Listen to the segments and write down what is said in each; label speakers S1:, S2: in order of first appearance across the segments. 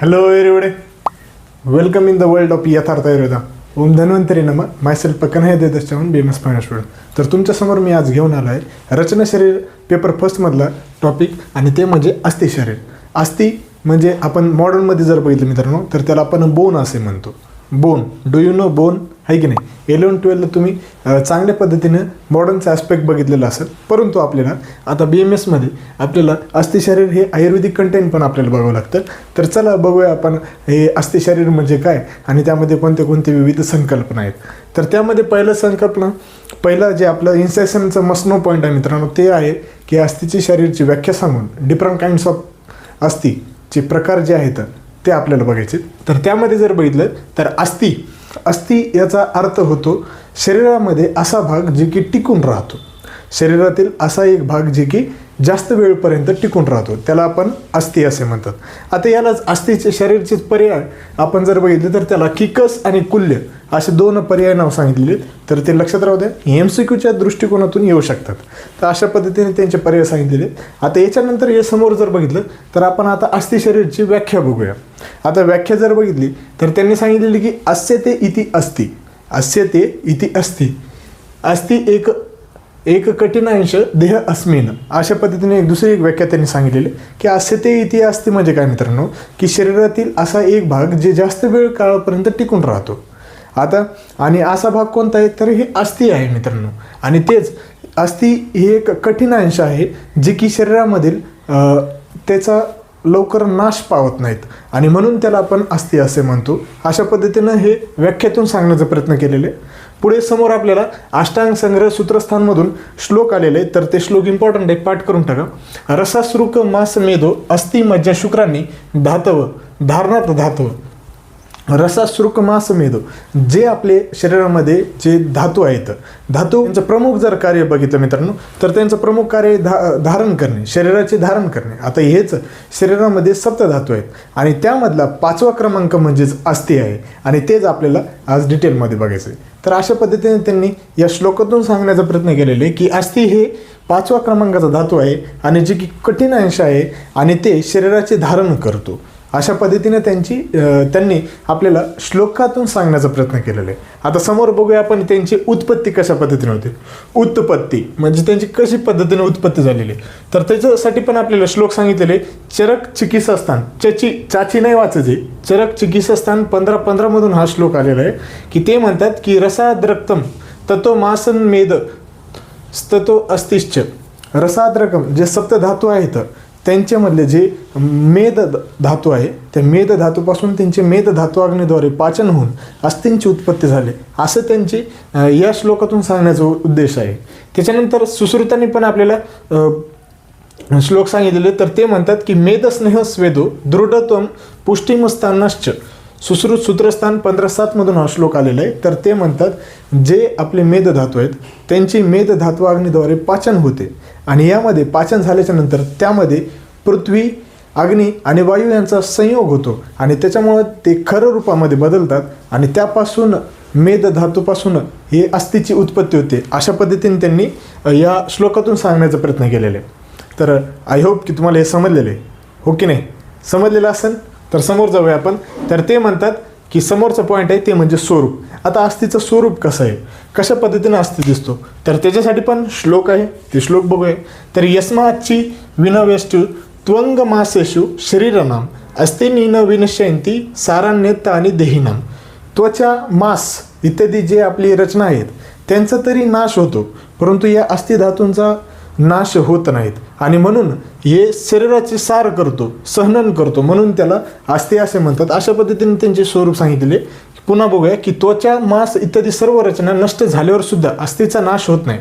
S1: Hello everybody, welcome in the world of Yatharth Ayurveda. ओम धन्वंतरी नमः. Myself पकन देदश्चवन BMS फायनान्स स्टुडंट. तर तुमच्यासमोर मी आज घेऊन आलो आहे रचना शरीर पेपर फर्स्टमधला टॉपिक, आणि ते म्हणजे अस्थि शरीर. अस्थि म्हणजे आपण मॉडर्नमध्ये जर बघितलं मित्रांनो तर त्याला आपण बोन असे म्हणतो. Bone, do you know bone, आहे की नाही? 11-12ला तुम्ही चांगल्या पद्धतीनं मॉडर्नचा ॲस्पेक्ट बघितलेला असेल, परंतु आपल्याला आता BMSमध्ये आपल्याला अस्थि शरीर हे आयुर्वेदिक कंटेंट पण आपल्याला बघावं लागतं. तर चला बघूया आपण हे अस्थि शरीर म्हणजे काय आणि त्यामध्ये कोणते कोणते विविध संकल्पना आहेत. तर त्यामध्ये पहिलं जे आपलं इन्सेशनचं मस्नो पॉईंट आहे मित्रांनो, ते आहे की अस्थिची शरीरची व्याख्या सांगून डिफरंट काइंड्स ऑफ अस्थिचे प्रकार जे आहेत ते आपल्याला बघायचे. तर त्यामध्ये जर बघितलं तर अस्थि याचा अर्थ होतो शरीरामध्ये असा भाग जे की टिकून राहतो. शरीरातील असा एक भाग जे की जास्त वेळपर्यंत टिकून राहतो, त्याला आपण अस्थि असे म्हणतात. आता यालाच अस्थिचे शरीरचे पर्याय आपण जर बघितले तर त्याला किकस आणि कुल्य असे दोन पर्याय नाव सांगितलेले, तर ते लक्षात राहू द्या. MCQच्या दृष्टिकोनातून येऊ शकतात. तर अशा पद्धतीने त्यांचे पर्याय सांगितलेले. आता याच्यानंतर हे समोर जर बघितलं तर आपण आता अस्थि शरीरची व्याख्या बघूया. आता व्याख्या जर बघितली तर त्यांनी सांगितलेली की अस्यते इति अस्ति, अस्यते इति अस्ति, अस्ति एक कठिनांश देह अस्मिन, अशा पद्धतीने दुसरी एक व्याख्या त्यांनी सांगितलेली की अस्यते इति अस्ति म्हणजे काय मित्रांनो, की शरीरातील असा एक भाग जे जास्त वेळ काळापर्यंत टिकून राहतो. आता आणि असा भाग कोणता आहे तर हे अस्थि आहे मित्रांनो. आणि तेच अस्थि ही एक कठीण अंश आहे जे की शरीरामधील त्याचा लवकर नाश पावत नाहीत, आणि म्हणून त्याला आपण अस्थि असे म्हणतो. अशा पद्धतीनं हे व्याख्यातून सांगण्याचा प्रयत्न केलेले. पुढे समोर आपल्याला अष्टांग संग्रह सूत्रस्थानमधून श्लोक आलेले, तर ते श्लोक इम्पॉर्टंट आहे, पाठ करून टाका. रसाश्रुक मास मेदो अस्ति मज्जा शुक्रांनी धातव धारणात धातव. रसाश्रुक मास मेदो, जे आपले शरीरामध्ये जे धातू आहेत, धातू यांचं प्रमुख जर कार्य बघितलं मित्रांनो तर त्यांचं प्रमुख कार्य धारण करणे, शरीराचे धारण करणे. आता हेच शरीरामध्ये सप्तधातू आहेत आणि त्यामधला 5वा क्रमांक म्हणजेच अस्थि आहे, आणि तेच आपल्याला आज डिटेलमध्ये बघायचं आहे. तर अशा पद्धतीने त्यांनी या श्लोकातून सांगण्याचा प्रयत्न केलेला आहे की अस्थि हे 5वा क्रमांकाचा धातू आहे आणि जे की कठीण अंश आहे आणि ते शरीराचे धारण करतो. अशा पद्धतीने त्यांनी आपल्याला श्लोकातून सांगण्याचा प्रयत्न केलेला आहे. आता समोर बघूया आपण त्यांची उत्पत्ती कशा पद्धतीने होते. उत्पत्ती म्हणजे त्यांची कशी पद्धतीने उत्पत्ती झालेली, तर त्याच्यासाठी पण आपल्याला श्लोक सांगितलेले. चरक चिकित्सास्थान, चाची नाही वाचायचे, चरक चिकित्सास्थान 15-15 हा श्लोक आलेला आहे की ते म्हणतात की रसाद्रक्तम ततो मासन मेद ततो अस्तिश्च. रसाद्रकम जे सप्तधातू आहेत त्यांच्यामधले जे मेद धातू आहे, त्या मेद धातूपासून त्यांचे मेद धातू अग्नीद्वारे पाचन होऊन अस्थिंची उत्पत्ती झाली, असं त्यांचे या श्लोकातून सांगण्याचा उद्देश आहे. त्याच्यानंतर सुश्रुतांनी पण आपल्याला श्लोक सांगितलेले, तर ते म्हणतात की मेदस्नेह स्वेदो दृढत्वम पुष्टिमस्तानश्च. सुश्रुत सूत्रस्थान 15-7 हा श्लोक आलेला आहे. तर ते म्हणतात जे आपले मेद धातू आहेत त्यांची मेद धातू अग्नीद्वारे पाचन होते, आणि यामध्ये पाचन झाल्याच्या नंतर त्यामध्ये पृथ्वी, अग्नी आणि वायू यांचा संयोग होतो, आणि त्याच्यामुळे ते खर रूपामध्ये बदलतात, आणि त्यापासून मेद धातूपासून हे अस्थिची उत्पत्ती होते. अशा पद्धतीने त्यांनी या श्लोकातून सांगण्याचा प्रयत्न केलेला आहे. तर आय होप की तुम्हाला हे समजलेलं आहे, हो की नाही? समजलेलं असेल तर समोर जाऊया आपण. तर ते म्हणतात की समोरचं पॉईंट आहे ते म्हणजे स्वरूप. आता अस्थिचं स्वरूप कसं आहे, कशा पद्धतीने अस्थि दिसतो, तर त्याच्यासाठी पण श्लोक आहे, ते श्लोक बघूया. तर यस्माच्ची विनवेष्टु त्वंग मासेषु शरीरनाम अस्थिनीन विनश्यंती सारान्यत आणि देहिनाम. त्वचा, मांस इत्यादी जे आपली रचना आहेत त्यांचा तरी नाश होतो, परंतु या अस्थि धातूंचा नाश होत नाहीत, आणि म्हणून हे शरीराचे सार करतो, सहनन करतो, म्हणून त्याला अस्थि असे म्हणतात. अशा पद्धतीने त्यांचे स्वरूप सांगितलेले. पुन्हा बघूया की त्वचा, मांस इत्यादी सर्व रचना नष्ट झाल्यावर सुद्धा अस्थिचा नाश होत नाही,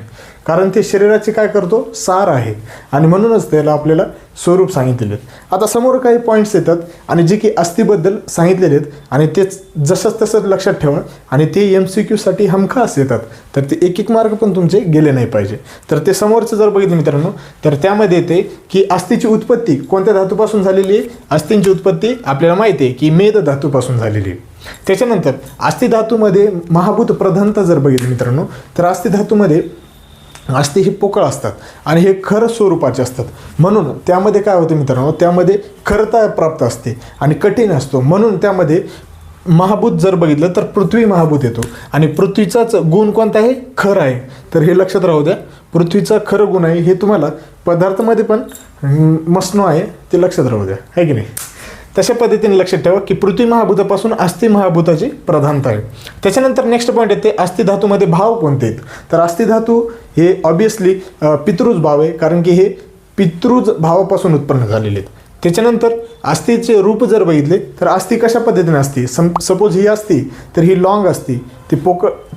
S1: कारण ते शरीराचे काय करतो, सार आहे, आणि म्हणूनच त्याला आपल्याला स्वरूप सांगितलेले आहेत. आता समोर काही पॉईंट्स येतात आणि जे की अस्थिबद्दल सांगितलेले आहेत, आणि तेच जसंच तसंच लक्षात ठेवा, आणि ते MCQसाठी हमखास येतात, तर ते एक मार्क पण तुमचे गेले नाही पाहिजे. तर ते समोरचं जर बघितलं मित्रांनो तर त्यामध्ये येते की अस्थिची उत्पत्ती कोणत्या धातूपासून झालेली आहे. अस्थिंची उत्पत्ती आपल्याला माहिती आहे की मेद धातूपासून झालेली आहे. त्याच्यानंतर अस्थि धातूमध्ये महाभूत प्रधानता जर बघितली मित्रांनो तर अस्थि धातूमध्ये अस्थी हे पोकळ असतात आणि हे खर स्वरूपाचे असतात, म्हणून त्यामध्ये काय होतं मित्रांनो, त्यामध्ये खरता प्राप्त असते आणि कठीण असतो, म्हणून त्यामध्ये महाभूत जर बघितलं तर पृथ्वी महाभूत येतो आणि पृथ्वीचाच गुण कोणता आहे, खर आहे. तर हे लक्षात राहू द्या, पृथ्वीचा खरं गुण आहे. हे तुम्हाला पदार्थामध्ये पण मसनो आहे ते लक्षात राहू द्या, आहे की नाही. तशा पद्धतीने लक्षात ठेवा की पृथ्वी महाभूतापासून अस्थि महाभूताची प्रधानता आहे. त्याच्यानंतर नेक्स्ट पॉईंट येते अस्थि धातूमध्ये भाव कोणते आहेत. तर अस्थि धातू हे ऑब्विसली पितृज भाव आहे, कारण की हे पितृज भावापासून उत्पन्न झालेले आहेत. त्याच्यानंतर अस्थीचे रूप जर बघितले तर अस्थी कशा पद्धतीने असते, सपोज ही असती तर ही लॉंग असती,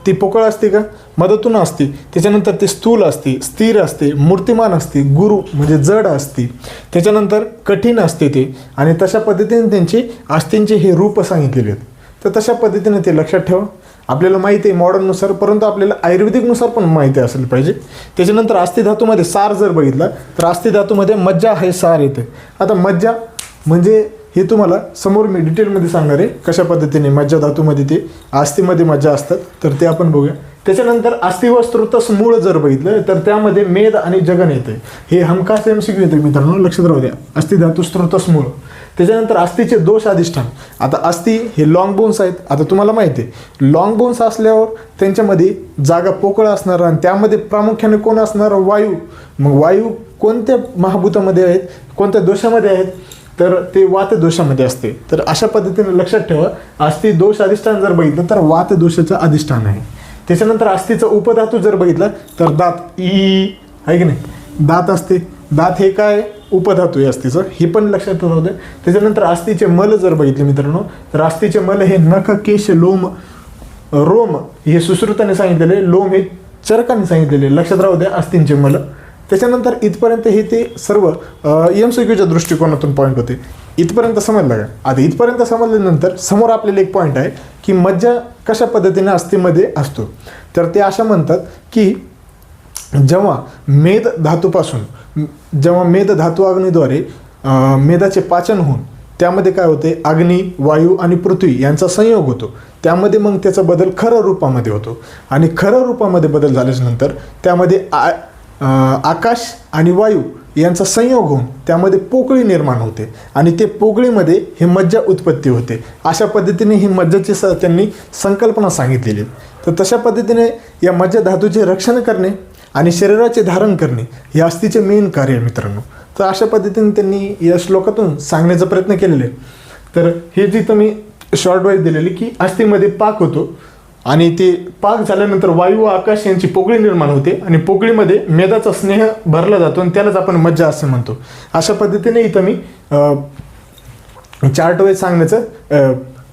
S1: ती पोकळ असते का, मदतून असते. त्याच्यानंतर ते स्थूल असते, स्थिर असते, मूर्तिमान असते, गुरु म्हणजे जड असते. त्याच्यानंतर कठीण असते ते, आणि तशा पद्धतीने त्यांचे अस्थींचे हे रूप सांगितलेले आहेत. तर तशा पद्धतीने ते लक्षात ठेवा. आपल्याला माहिती आहे मॉडर्ननुसार, परंतु आपल्याला आयुर्वेदिकनुसार पण माहिती असेल पाहिजे. त्याच्यानंतर अस्थि धातूमध्ये सार जर बघितला तर अस्थि धातूमध्ये मज्जा हे सार येते. आता मज्जा म्हणजे हे तुम्हाला समोर मी डिटेलमध्ये सांगणार आहे कशा पद्धतीने मज्जा धातूमध्ये ते अस्थिमध्ये मज्जा असतात, तर ते आपण बघूया. त्याच्यानंतर अस्थि व स्त्रोतस मूळ जर बघितलं तर त्यामध्ये मेद आणि जगन येते. हे हमखास MCQ येते मित्रांनो, लक्षात राहू द्या. अस्थि धातू स्त्रोतस मूळ. त्याच्यानंतर अस्थीचे दोष अधिष्ठान. आता अस्थी हे लॉंग बोन्स आहेत. आता तुम्हाला माहिती आहे लॉंग बोन्स असल्यावर त्यांच्यामध्ये जागा पोकळ असणार आणि त्यामध्ये प्रामुख्याने कोण असणार, वायू. मग वायू कोणत्या महाभूतामध्ये आहेत, कोणत्या दोषामध्ये आहेत, तर ते वात दोषामध्ये असते. तर अशा पद्धतीने लक्षात ठेवा, अस्थि दोष अधिष्ठान जर बघितलं तर वात दोषाचं अधिष्ठान आहे. त्याच्यानंतर अस्थीचा उपधातू जर बघितला तर दात आहे की नाही, दात असते. दात हे काय उपधातू आहे अस्थीचं, हे पण लक्षात राहू दे. त्याच्यानंतर अस्थीचे मल जर बघितले मित्रांनो तर अस्थीचे मल हे नख, केश, लोम, रोम हे सुश्रुताने सांगितलेले, लोम हे चरकाने सांगितलेले, लक्षात राहू द्या अस्थींचे मल. त्याच्यानंतर इथपर्यंत हे ते सर्व MCQच्या दृष्टिकोनातून पॉईंट होते. इथपर्यंत समजलं का. आता इथपर्यंत समजल्यानंतर समोर आपल्याला एक पॉईंट आहे की मज्जा कशा पद्धतीने अस्थीमध्ये असतो. तर ते अशा म्हणतात की जेव्हा मेद धातू अग्नीद्वारे मेदाचे पाचन होऊन त्यामध्ये काय होते, अग्नी, वायू आणि पृथ्वी यांचा संयोग होतो. त्यामध्ये मग त्याचा बदल खरं रूपामध्ये होतो आणि खरं रूपामध्ये बदल झाल्यानंतर त्यामध्ये आकाश आणि वायू यांचा संयोग होऊन त्यामध्ये पोकळी निर्माण होते आणि ते पोकळीमध्ये हे मज्जा उत्पत्ती होते. अशा पद्धतीने ही मज्जाची त्यांनी संकल्पना सांगितलेली. तर तशा पद्धतीने या मज्जा धातूचे रक्षण करणे आणि शरीराचे धारण करणे हे अस्थीचे मेन कार्य आहे मित्रांनो. तर अशा पद्धतीने त्यांनी या श्लोकातून सांगण्याचा प्रयत्न केलेला आहे. तर हे जी तुम्ही शॉर्ट वाईज दिलेली की अस्थीमध्ये पाक होतो आणि ते पाक झाल्यानंतर वायू व आकाश यांची पोकळी निर्माण होते आणि पोकळीमध्ये मेदाचा स्नेह भरला जातो आणि त्यालाच आपण मज्जा असं म्हणतो. अशा पद्धतीने इथं मी चार्ट वाईज सांगण्याचं,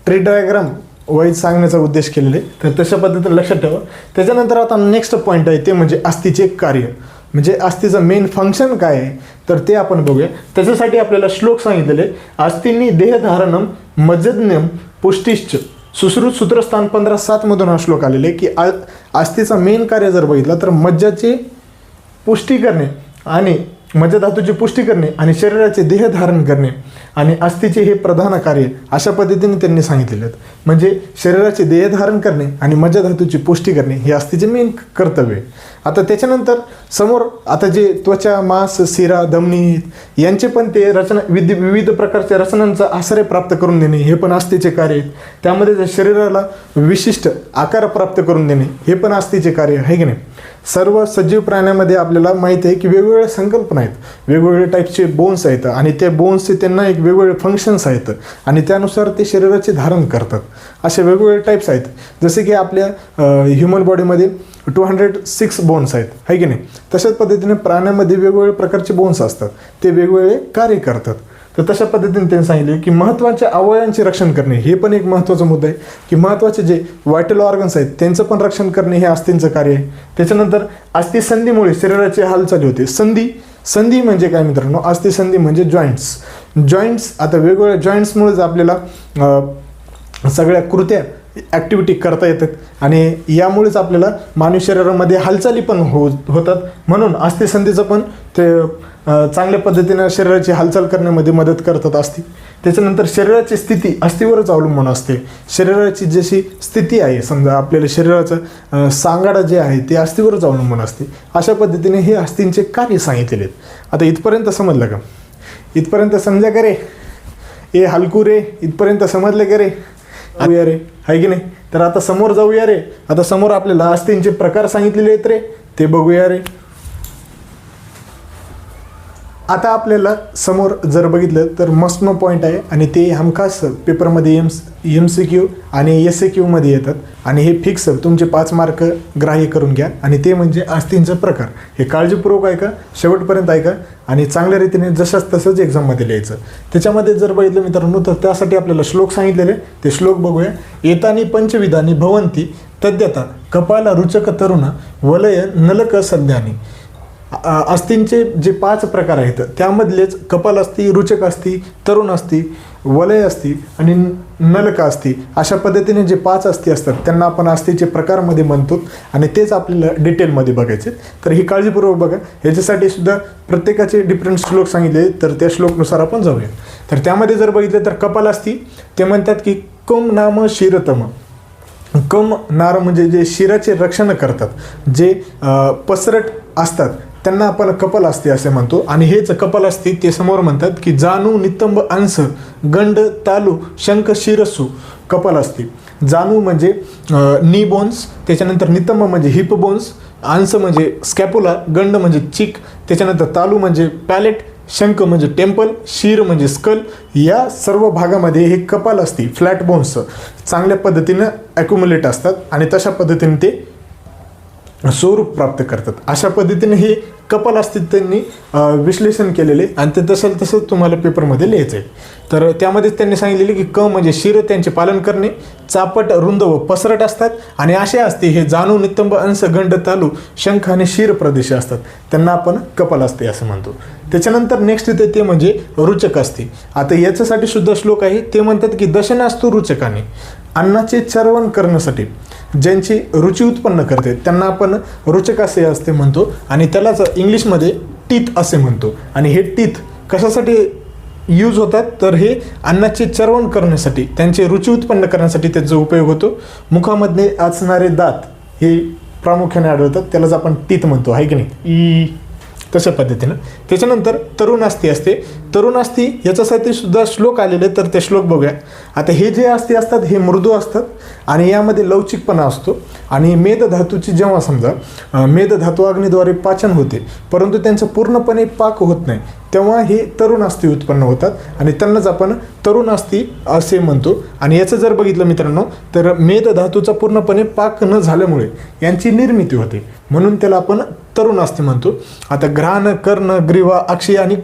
S1: ट्री डायग्राम वाईज सांगण्याचा उद्देश केलेला आहे. तर तशा पद्धतीने लक्षात ठेवा. त्याच्यानंतर आता नेक्स्ट पॉईंट आहे ते म्हणजे अस्थीचे कार्य, म्हणजे अस्थीचं मेन फंक्शन काय आहे तर ते आपण बघूया. त्याच्यासाठी आपल्याला श्लोक सांगितलेले, अस्थींनी देहधारणम मज्जन्यम पुष्टिश्च. सुश्रुत सूत्रस्थान 15:7 मधून हा श्लोक आलेले की अस्थीचा मेन कार्य जर बघितलं तर मज्जाची पुष्टी करणे आणि मज्जा धातूची पुष्टी करणे आणि शरीराचे देह धारण करणे आणि अस्थीचे हे प्रधान कार्य अशा पद्धतीने त्यांनी सांगितलेले आहेत. म्हणजे शरीराचे देह धारण करणे आणि मज्जा धातूची पुष्टी करणे हे अस्थीचे मेन कर्तव्य आहे. आता त्याच्यानंतर समोर आता जे त्वचा, मांस, शिरा, धमनी यांचे पण ते रचना विविध प्रकारच्या रचनांचा आश्रय प्राप्त करून देणे हे पण अस्थीचे कार्य आहेत. त्यामध्ये शरीराला विशिष्ट आकार प्राप्त करून देणे हे पण अस्थीचे कार्य आहे की नाही. सर्व सजीव प्राण्यामध्ये आपल्याला माहिती आहे की वेगवेगळ्या संकल्पना आहेत, वेगवेगळे टाईपचे बोन्स आहेत आणि त्या बोन्सचे त्यांना एक वेगवेगळे फंक्शन्स आहेत आणि त्यानुसार ते शरीराचे धारण करतात. असे वेगवेगळे टाईप्स आहेत. जसे की आपल्या ह्युमन बॉडीमध्ये 206 बोन्स आहेत, आहे की नाही. तशाच पद्धतीने प्राण्यामध्ये वेगवेगळ्या प्रकारचे बोन्स असतात, ते वेगवेगळे कार्य करतात. तर तशा पद्धतीने त्यांनी सांगितले की महत्त्वाच्या अवयवांचे रक्षण करणे हे पण एक महत्त्वाचा मुद्दा आहे की महत्त्वाचे जे व्हायटल ऑर्गन्स आहेत त्यांचं पण रक्षण करणे हे अस्थींचं कार्य आहे. त्याच्यानंतर अस्थी संधीमुळे शरीराची हालचाली होते. संधी म्हणजे काय मित्रांनो, अस्थी संधी म्हणजे जॉईंट्स. आता वेगवेगळ्या जॉईंट्समुळेच आपल्याला सगळ्या कृत्या ॲक्टिव्हिटी करता येतात आणि यामुळेच आपल्याला मानवी शरीरामध्ये हालचाली पण होतात. म्हणून अस्थिसंधीचं पण ते चांगल्या पद्धतीने शरीराची हालचाल करण्यामध्ये मदत करतात अस्थी. त्याच्यानंतर शरीराची स्थिती अस्थिवरच अवलंबून असते. शरीराची जशी स्थिती आहे, समजा आपल्याला शरीराचं सांगाडा जे आहे ते अस्थिवरच अवलंबून असते. अशा पद्धतीने हे अस्थिंचे कार्य सांगितलेले आहेत. आता इथपर्यंत समजलं का? इथपर्यंत समजा का रे? ए हलकू रे, इथपर्यंत समजलं का रे? जाऊया रे, आहे की नाही? तर आता समोर जाऊया रे. आता समोर आपल्याला अस्थिंचे प्रकार सांगितलेले आहेत रे, ते बघूया रे. आता आपल्याला समोर जर बघितलं तर मस्ट नो पॉईंट आहे आणि ते हमखास पेपरमध्ये MCQ आणि SAQ मध्ये येतात आणि हे फिक्स तुमचे 5 मार्क ग्राह्य करून घ्या. आणि ते म्हणजे अस्थिंचा प्रकार. हे काळजीपूर्वक ऐका, शेवटपर्यंत ऐका आणि चांगल्या रीतीने जशाच तसंच एक्झाममध्ये लिहायचं. त्याच्यामध्ये जर बघितलं मित्रांनो तर त्यासाठी आपल्याला श्लोक सांगितलेले, ते श्लोक बघूया. एतानी पंचविधानी भवंती तद्यता कपाला रुचक तरुण वलय नलक सद्यानी. अस्थिंचे जे 5 प्रकार आहेत त्यामधलेच कपाल असती, रुचक असती, तरुण असती, वलय असती आणि नलका असती. अशा पद्धतीने जे 5 अस्थी असतात त्यांना आपण अस्थिचे प्रकारमध्ये म्हणतो आणि तेच आपल्याला डिटेलमध्ये बघायचे. तर ही काळजीपूर्वक बघा. याच्यासाठी सुद्धा प्रत्येकाचे डिफरंट श्लोक सांगितले, तर त्या श्लोकनुसार आपण जाऊया. तर त्यामध्ये जर बघितलं तर कपाल असती ते म्हणतात की कम नाम शिरतम. कम नार म्हणजे जे शिराचे रक्षण करतात, जे पसरट असतात त्यांना आपण कपाल असते असे म्हणतो. आणि हेच कपाल असते ते समोर म्हणतात की जाणू नितंब अंश गंड तालू शंख शिरसू कपाल असते. जाणू म्हणजे नी बोन्स, त्याच्यानंतर नितंब म्हणजे हिप बोन्स, अंश म्हणजे स्कॅपुला, गंड म्हणजे चिक, त्याच्यानंतर तालू म्हणजे पॅलेट, शंख म्हणजे टेम्पल, शीर म्हणजे स्कल. या सर्व भागामध्ये हे कपाल असते फ्लॅट बोन्स चांगल्या पद्धतीनं ॲक्युम्युलेट असतात आणि तशा पद्धतीने ते स्वरूप प्राप्त करतात. अशा पद्धतीने हे कपाल असते त्यांनी विश्लेषण केलेले आणि ते तसंच तुम्हाला पेपरमध्ये लिहायचं आहे. तर त्यामध्येच त्यांनी सांगितलेले की क म्हणजे शिर त्यांचे पालन करणे, चापट रुंद व पसरट असतात आणि असे असते हे जाणू नितंब अंश गंड तालू शंख आणि शीर प्रदेश असतात त्यांना आपण कपाल असते असं म्हणतो. त्याच्यानंतर नेक्स्ट येते ते म्हणजे रुचक असते. आता याच्यासाठी सुद्धा श्लोक आहे, ते म्हणतात की दशनास्तु रुचकाने. अन्नाचे चरवण करण्यासाठी ज्यांची रुची उत्पन्न करते त्यांना आपण रुचक असे असते म्हणतो आणि त्यालाच इंग्लिशमध्ये टीथ असे म्हणतो. आणि हे टीथ कशासाठी यूज होतात तर हे अन्नाचे चरवण करण्यासाठी, त्यांचे रुची उत्पन्न करण्यासाठी त्याचा उपयोग होतो. मुखामध्ये असणारे दात हे प्रामुख्याने आढळतात, त्यालाच आपण टीथ म्हणतो, आहे की नाही? तशा पद्धतीनं. त्याच्यानंतर तरुण अस्थी असते. तरुण अस्थी याच्यासाठी सुद्धा श्लोक आलेले, तर ते श्लोक बघूया. आता हे जे अस्थी असतात हे मृदू असतात आणि यामध्ये लवचिकपणा असतो. आणि मेदधातूची जेव्हा समजा मेदधातू अग्नीद्वारे पाचन होते परंतु त्यांचं पूर्णपणे पाक होत नाही, तेव्हा हे तरुण अस्थी उत्पन्न होतात आणि त्यांनाच आपण तरुण अस्थी असे म्हणतो. आणि याचं जर बघितलं मित्रांनो तर मेदधातूचा पूर्णपणे पाक न झाल्यामुळे यांची निर्मिती होते, म्हणून त्याला आपण तरुण अस्थी म्हणतो. आता घ्राण, कर्ण, ग्रीवा, अक्षी आणि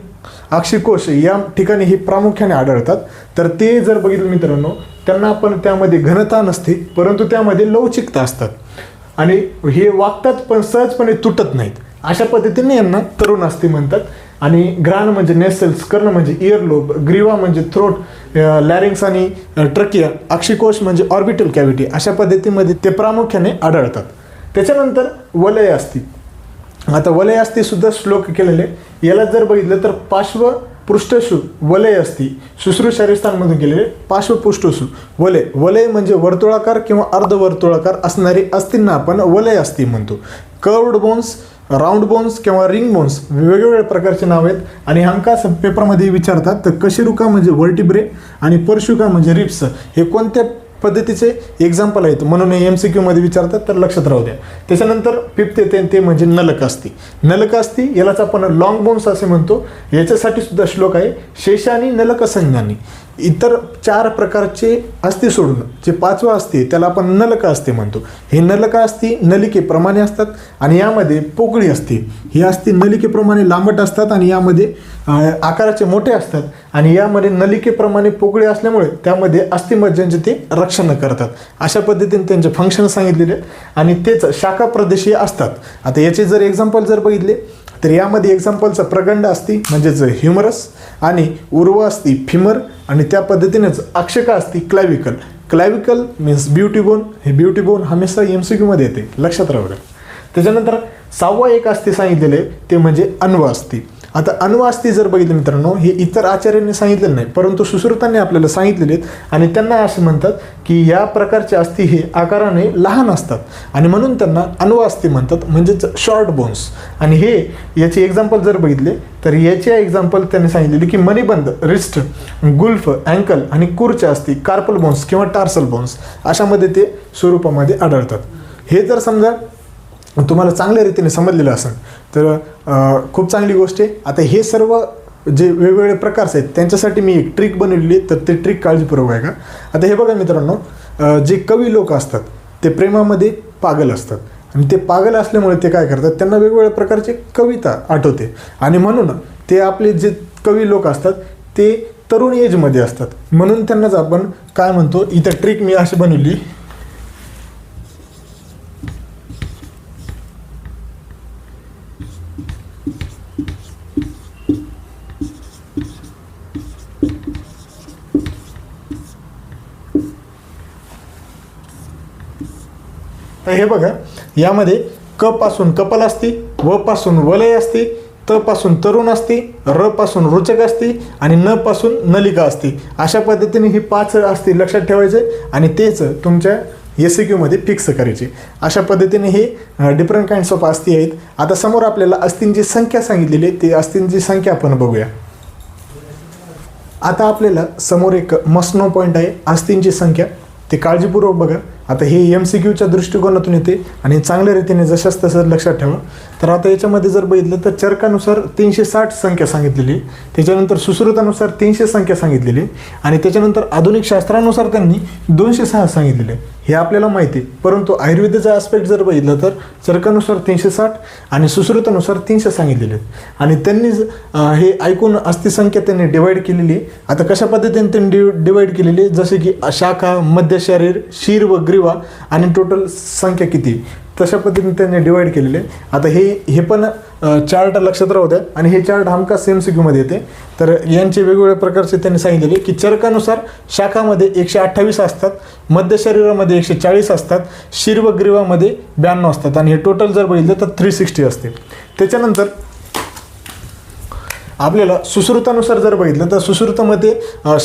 S1: अक्षिकोश या ठिकाणी हे प्रामुख्याने आढळतात. तर ते जर बघितलं मित्रांनो त्यांना आपण त्यामध्ये घनता नसते परंतु त्यामध्ये लवचिकता असतात आणि हे वागतात पण सहजपणे तुटत नाहीत. अशा पद्धतीने यांना तरुण अस्थी म्हणतात. आणि घ्राण म्हणजे नेसल्स, कर्ण म्हणजे इयरलोब, ग्रीवा म्हणजे थ्रोट, लॅरिंग्स आणि ट्रकिया, अक्षिकोश म्हणजे ऑर्बिटल कॅव्हिटी. अशा पद्धतीमध्ये ते प्रामुख्याने आढळतात. त्याच्यानंतर वलय अस्थी. आता वलय अस्थी सुद्धा श्लोक केलेले. याला जर बघितलं तर पार्श्व पृष्ठसु वलय असती, शुश्रूषारिस्थानमधून केलेले पार्श्वपृष्ठसु वलय. वलय म्हणजे वर्तुळाकार किंवा अर्धवर्तुळाकार असणारी अस्थींना आपण वलय अस्थी म्हणतो. कर्व्ड बोन्स, राऊंड बोन्स किंवा रिंग बोन्स वेगवेगळ्या प्रकारचे नाव आहेत आणि हमखास पेपरमध्ये विचारतात. तर कशेरुका म्हणजे वर्टिब्रे आणि परशुका म्हणजे रिप्स हे कोणत्या पद्धतीचे एक्झाम्पल आहेत म्हणून MCQ मध्ये विचारतात, तर लक्षात राहू द्या. त्याच्यानंतर 5th येते ते म्हणजे नलक अस्थी. नलक अस्थी यालाच आपण लॉंग बोन्स असे म्हणतो. याच्यासाठी सुद्धा श्लोक आहे, शेषानी नलक संज्ञानी. इतर 4 प्रकारचे अस्थी सोडून जे 5वं अस्थी त्याला आपण नलका अस्थी म्हणतो. हे नलका अस्थी नलिकेप्रमाणे असतात आणि यामध्ये पोकळी असते. ही अस्थी नलिकेप्रमाणे लांबट असतात आणि यामध्ये आकाराचे मोठे असतात आणि यामध्ये नलिकेप्रमाणे पोकळी असल्यामुळे त्यामध्ये अस्थिमज्जांचे ते रक्षण करतात. अशा पद्धतीने त्यांचे फंक्शन सांगितलेले आणि तेच शाखा प्रदेशीय असतात. आता याचे जर एक्झाम्पल जर बघितले तर यामध्ये एक्झाम्पलचं प्रगंड असती म्हणजेच ह्युमरस आणि उर्व असती फिमर आणि त्या पद्धतीनेच अक्षका असती क्लॅविकल. क्लॅविकल मीन्स ब्युटी बोन. हे ब्युटी बोन हमेशा MCQ मध्ये येते, लक्षात राहू द्या. त्याच्यानंतर 6वा एक अस्थी सांगितलेले ते म्हणजे अन्व अस्थी. आता अनुअस्थी जर बघितलं मित्रांनो, हे इतर आचार्यांनी सांगितलेलं नाही, परंतु सुश्रुतांनी आपल्याला सांगितलेले आहेत आणि त्यांना असं म्हणतात की या प्रकारचे अस्थी हे आकाराने लहान असतात आणि म्हणून त्यांना अनुअस्थी म्हणतात, म्हणजेच शॉर्ट बोन्स. आणि हे याचे एक्झाम्पल जर बघितले तर याचे एक्झाम्पल त्यांनी सांगितलेले की मणिबंध, रिस्ट, गुल्फ, अँकल आणि कुरच्या अस्थी, कार्पल बोन्स किंवा टार्सल बोन्स अशामध्ये ते स्वरूपामध्ये आढळतात. हे जर समजा तुम्हाला चांगल्या रीतीने समजलेलं असेल तर खूप चांगली गोष्ट आहे. आता हे सर्व जे वेगवेगळे प्रकारचे आहेत त्यांच्यासाठी मी एक ट्रिक बनवलेली आहे, तर ते ट्रिक काळजीपूर्वक आहे का. आता हे बघा मित्रांनो, जे कवी लोक असतात ते प्रेमामध्ये पागल असतात आणि ते पागल असल्यामुळे ते काय करतात, त्यांना वेगवेगळ्या प्रकारची कविता आठवते आणि म्हणून ते आपले जे कवी लोक असतात ते तरुण एजमध्ये असतात, म्हणून त्यांनाच आपण काय म्हणतो, इथं ट्रिक मी अशी बनवली. तर हे बघा, यामध्ये क पासून कपाल असती, व पासून वलय असती, त पासून तरुण असती, र पासून रुचक असती आणि न पासून नलिका असती. अशा पद्धतीने ही 5 असती लक्षात ठेवायचे आणि तेच तुमच्या SQ मध्ये फिक्स करायचे. अशा पद्धतीने हे डिफरंट काइंड्स ऑफ अस्थी आहेत. आता समोर आपल्याला अस्थींची संख्या सांगितलेली आहे, ती अस्थींची संख्या आपण बघूया. आता आपल्याला समोर एक मस्नो पॉईंट आहे, अस्थींची संख्या, ते काळजीपूर्वक बघा. आता हे MCQच्या दृष्टिकोनातून येते आणि चांगल्या रीतीने जशाच तसं लक्षात ठेवा. तर आता याच्यामध्ये जर बघितलं तर चरकानुसार 360 संख्या सांगितलेली, त्याच्यानंतर सुश्रुतानुसार 300 संख्या सांगितलेली आणि त्याच्यानंतर आधुनिक शास्त्रानुसार त्यांनी 206 सांगितलेले. हे आपल्याला माहिती आहे, परंतु आयुर्वेदाचा आस्पेक्ट जर बघितलं तर चरकानुसार 360 आणि सुश्रुतानुसार 300 सांगितलेले आहेत आणि त्यांनी हे ऐकून अस्थी संख्या त्यांनी डिवाईड केलेली आहे. आता कशा पद्धतीने त्यांनी डिवाईड केलेली आहे, जसे की शाखा, मध्य शरीर, शीर व ग्रीवा आणि टोटल संख्या किती, तशा पद्धतीने त्यांनी डिवाईड केलेले आहे. आता हे पण चार्ट लक्षात राहू द्या आणि हे चार्ट हमखास MCQ मध्ये येते. तर यांचे वेगवेगळ्या प्रकारचे त्यांनी सांगितलेले की चरकानुसार शाखामध्ये 128 असतात, मध्य शरीरामध्ये 140 असतात, शीर व ग्रीवामध्ये 92 असतात आणि हे टोटल जर बघितलं तर 360 असते. त्याच्यानंतर आपल्याला सुश्रुतानुसार जर बघितलं तर सुश्रुतामध्ये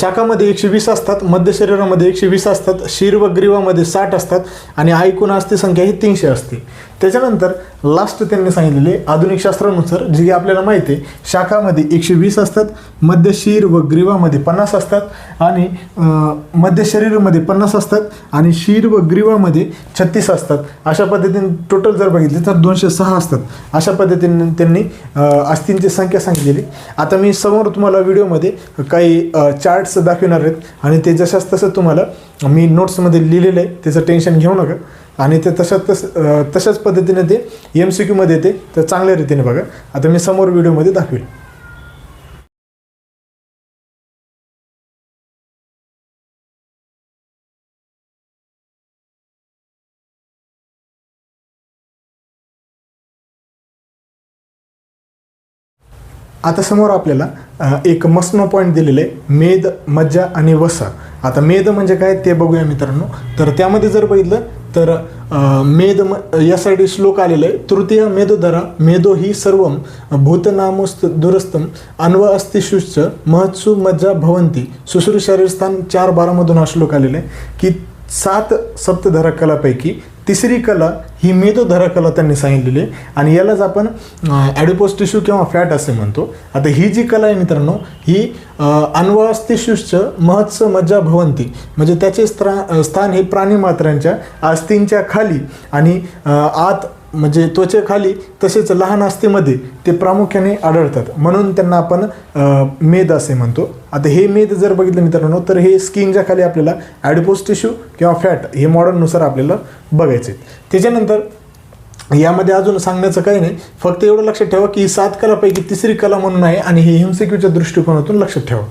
S1: शाखामध्ये 120 असतात, मध्य शरीरामध्ये 120 असतात, शीर व ग्रीवामध्ये 60 असतात आणि ऐकून अस्थी संख्या ही 300 असते. त्याच्यानंतर लास्ट त्यांनी सांगितलेले आधुनिक शास्त्रानुसार, जे आपल्याला माहिती आहे, शाखामध्ये 120 असतात, मध्य शीर व ग्रीवामध्ये 50 असतात आणि मध्य शरीरामध्ये 50 असतात आणि शीर व ग्रीवामध्ये 36 असतात. अशा पद्धतीने टोटल जर बघितले तर 206 असतात. अशा पद्धतीने त्यांनी अस्थींची संख्या सांगितलेली. आता मी समोर तुम्हाला व्हिडिओमध्ये काही चार्ट्स दाखवणार आहेत आणि ते जशाच तसं तुम्हाला मी नोट्समध्ये लिहिलेलं आहे, त्याचं टेन्शन घेऊ नका आणि ते तशाच पद्धतीने ते MCQ मध्ये येते, तर चांगल्या रीतीने बघा. आता मी समोर व्हिडिओमध्ये दाखवेल. आता समोर आपल्याला एक मस्नो पॉईंट दिलेले आहे, मेद, मज्जा आणि वसा. आता मेद म्हणजे काय ते बघूया मित्रांनो. तर त्यामध्ये जर बघितलं तर मेद यासाठी श्लोक आलेला आहे. तृतीय मेदोधरा मेदो ही सर्वम भूतनामोस्त दुरस्तम अन्व अस्तिशुश्च महत्सु मज्जा भवंती. सुश्रू शरीरस्थान 4:12 हा श्लोक आलेला आहे की 7 सप्तधरा कलापैकी तिसरी कला ही मेदोधरा कला त्यांनी सांगितलेली आहे आणि यालाच आपण ॲडिपोस टिश्यू किंवा फॅट असे म्हणतो. आता ही जी कला आहे मित्रांनो, ही अन्वास्तिशुश्च महत्स मज्जा भवंती, म्हणजे त्याचे स्थान हे प्राणीमात्रांच्या अस्थींच्या खाली आणि आत म्हणजे त्वचेखाली तसेच लहान अस्थीमध्ये ते प्रामुख्याने आढळतात, म्हणून त्यांना आपण मेद असे म्हणतो. आता हे मेद जर बघितलं मित्रांनो तर हे स्किनच्या खाली आपल्याला ॲडिपोस टिश्यू किंवा फॅट हे मॉडर्ननुसार आपल्याला बघायचे. त्याच्यानंतर यामध्ये अजून सांगण्याचं काही नाही, फक्त एवढं लक्षात ठेवा की 7 कलापैकी तिसरी कला म्हणून आहे आणि हे MCQच्या दृष्टिकोनातून लक्षात ठेवा.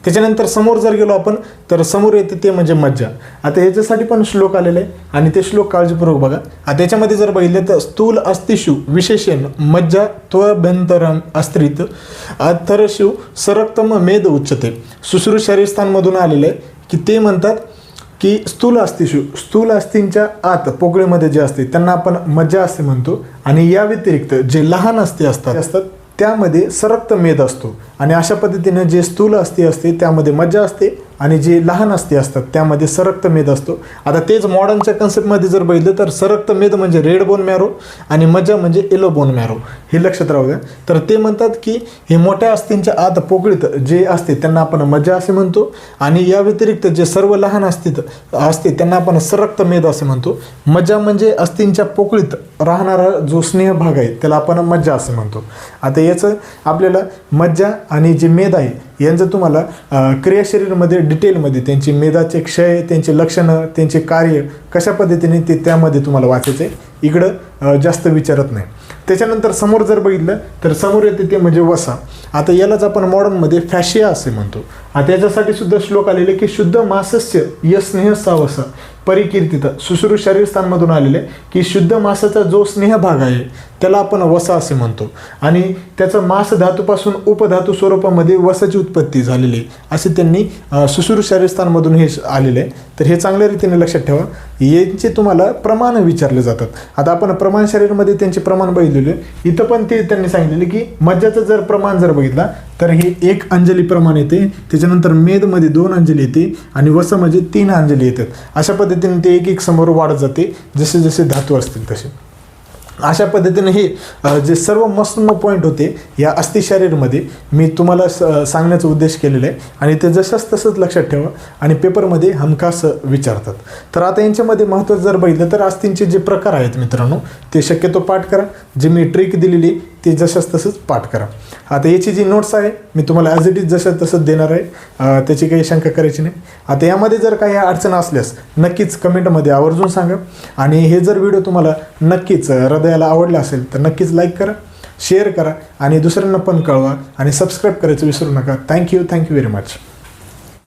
S1: त्याच्यानंतर समोर जर गेलो आपण तर समोर येते ते म्हणजे मज्जा. आता ह्याच्यासाठी पण श्लोक आलेले आहे आणि ते श्लोक काळजीपूर्वक बघा. आता त्याच्यामध्ये जर बघितलं तर स्थूल अस्तिषु विशेषण मज्जा त्वभ्यंतरम अस्त्रित अथरशिव सरक्तम मेद उच्चते. सुश्रू शरीरस्थानमधून आलेलं आहे की ते म्हणतात की स्थूल अस्तिषु, स्थूल अस्थींच्या आत पोकळीमध्ये जे असते त्यांना आपण मज्जा असे म्हणतो आणि या व्यतिरिक्त जे लहान अस्थी असतात त्यामध्ये सरक्त मेद असतो आणि अशा पद्धतीने जे स्थूल अस्थि असते त्यामध्ये मज्जा असते आणि जे लहान अस्थि असतात त्यामध्ये सरक्त मेद असतो. आता तेच मॉडर्नच्या कन्सेप्टमध्ये जर बघितलं तर सरक्त मेद म्हणजे रेड बोन मॅरो आणि मज्जा म्हणजे येलो बोन मॅरो, हे लक्षात राहू द्या. तर ते म्हणतात की हे मोठ्या अस्थींच्या आत पोकळीत जे असते त्यांना आपण मज्जा असे म्हणतो आणि या व्यतिरिक्त जे सर्व लहान असते त्यांना आपण सरक्त मेद असे म्हणतो. मज्जा म्हणजे अस्थींच्या पोकळीत राहणारा जो स्नेह भाग आहे त्याला आपण मज्जा असे म्हणतो. आता याचं आपल्याला मज्जा आणि जे मेद आहे यांचं तुम्हाला क्रियाशरीरमध्ये डिटेलमध्ये त्यांची मेदाचे क्षय, त्यांची लक्षणं, त्यांचे कार्य कशा पद्धतीने ते त्यामध्ये तुम्हाला वाचायचं आहे. इकडं जास्त विचारत नाही. त्याच्यानंतर समोर जर बघितलं तर समोर येते ते म्हणजे वसा. आता यालाच आपण मॉडर्नमध्ये फॅशिया असे म्हणतो. आता याच्यासाठी सुद्धा श्लोक आलेले की शुद्ध मासस्य य स्नेह सा वसा परिकीर्तित, सुश्रू शरीर स्थानमधून आलेले की शुद्ध मासाचा जो स्नेह भाग आहे त्याला आपण वसा असे म्हणतो आणि त्याचं मास धातूपासून उपधातू स्वरूपामध्ये वसाची उत्पत्ती झालेली असे त्यांनी सुश्रू शरीर स्थानमधून हे आलेले आहे. तर हे चांगल्या रीतीने लक्षात ठेवा. यांचे तुम्हाला प्रमाण विचारले जातात. आता आपण प्रमाण शरीरमध्ये त्यांचे प्रमाण बघितलेले, इथं पण ते त्यांनी सांगितलेले की मज्जाचं जर प्रमाण जर बघितला तर हे 1 अंजली प्रमाण येते, त्याच्यानंतर मेदमध्ये 2 अंजली येते आणि वसामध्ये 3 अंजली येतात. अशा पद्धतीने ते एक समोर वाढत जाते जसे जसे धातू असतील तसे. अशा पद्धतीने हे जे सर्व मस्त पॉईंट होते या अस्थि शरीरमध्ये मी तुम्हाला सांगण्याचा उद्देश केलेला आहे आणि ते जसंच तसंच लक्षात ठेवा आणि पेपरमध्ये हमखास विचारतात. तर आता यांच्यामध्ये महत्त्व जर बघितलं तर अस्थींचे जे प्रकार आहेत मित्रांनो ते शक्यतो पाठ करा. जे मी ट्रिक दिलेली ते जसंच तसंच पाठ करा. आता याची जी नोट्स आहे मी तुम्हाला ॲज इट इज जसं तसंच देणार आहे, त्याची काही शंका करायची नाही. आता यामध्ये जर काही अडचण असल्यास नक्कीच कमेंटमध्ये आवर्जून सांगा आणि हे जर व्हिडिओ तुम्हाला नक्कीच हृदयाला आवडला असेल तर नक्कीच लाईक करा, शेअर करा आणि दुसऱ्यांना पण कळवा आणि सबस्क्राईब करायचं विसरू नका. Thank you very much.